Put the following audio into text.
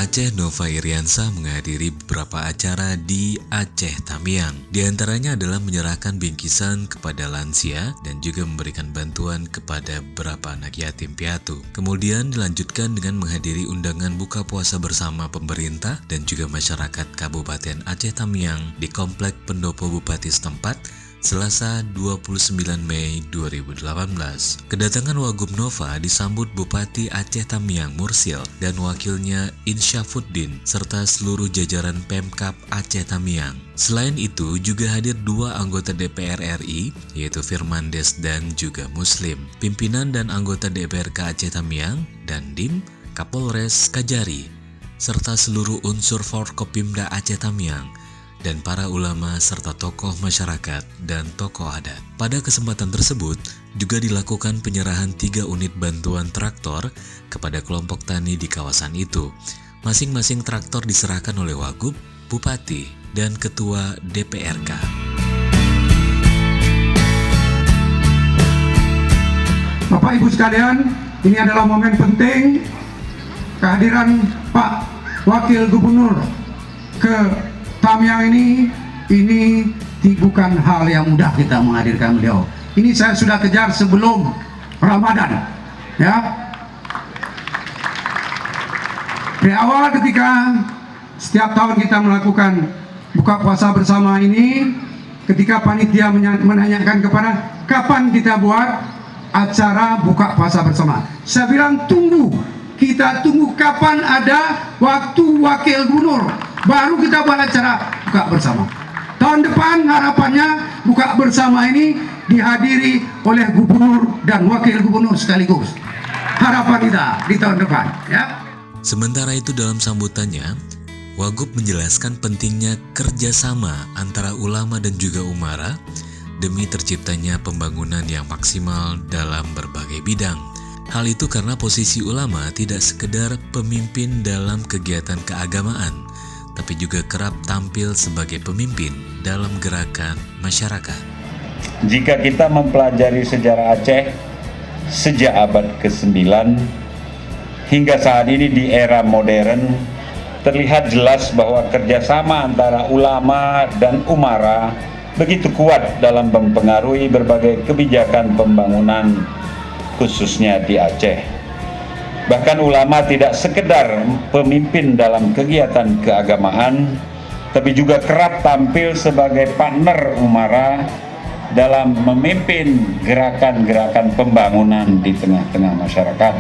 Aceh Nova Iriansa menghadiri beberapa acara di Aceh Tamiang. Di antaranya adalah menyerahkan bingkisan kepada lansia dan juga memberikan bantuan kepada beberapa anak yatim piatu. Kemudian dilanjutkan dengan menghadiri undangan buka puasa bersama pemerintah dan juga masyarakat Kabupaten Aceh Tamiang di Komplek Pendopo Bupati setempat Selasa 29 Mei 2018. Kedatangan Wagub Nova disambut Bupati Aceh Tamiang Mursil dan wakilnya Insyafuddin serta seluruh jajaran Pemkab Aceh Tamiang. Selain itu juga hadir dua anggota DPR RI yaitu Firmandes dan juga Muslim, pimpinan dan anggota DPRK Aceh Tamiang, Dandim, Kapolres Kajari, serta seluruh unsur Forkopimda Aceh Tamiang, dan para ulama serta tokoh masyarakat dan tokoh adat. Pada kesempatan tersebut juga dilakukan penyerahan 3 unit bantuan traktor kepada kelompok tani di kawasan itu. Masing-masing traktor diserahkan oleh Wagub, Bupati, dan Ketua DPRK. Bapak Ibu sekalian, ini adalah momen penting kehadiran Pak Wakil Gubernur ke Tamiang ini bukan hal yang mudah kita menghadirkan beliau. Ini saya sudah kejar sebelum Ramadan, ya. Dari awal ketika setiap tahun kita melakukan buka puasa bersama ini, ketika panitia menanyakan kepada kapan kita buat acara buka puasa bersama, saya bilang kita tunggu kapan ada waktu wakil gubernur, baru kita buat acara buka bersama. Tahun depan harapannya buka bersama ini dihadiri oleh gubernur dan wakil gubernur sekaligus. Harapan kita di tahun depan, ya. Sementara itu dalam sambutannya, Wagub menjelaskan pentingnya kerjasama antara ulama dan juga umara demi terciptanya pembangunan yang maksimal dalam berbagai bidang. Hal itu karena posisi ulama tidak sekedar pemimpin dalam kegiatan keagamaan, tapi juga kerap tampil sebagai pemimpin dalam gerakan masyarakat. Jika kita mempelajari sejarah Aceh sejak abad ke-9 hingga saat ini di era modern, terlihat jelas bahwa kerjasama antara ulama dan umara begitu kuat dalam mempengaruhi berbagai kebijakan pembangunan, khususnya di Aceh. Bahkan ulama tidak sekedar pemimpin dalam kegiatan keagamaan, tapi juga kerap tampil sebagai partner umara dalam memimpin gerakan-gerakan pembangunan di tengah-tengah masyarakat.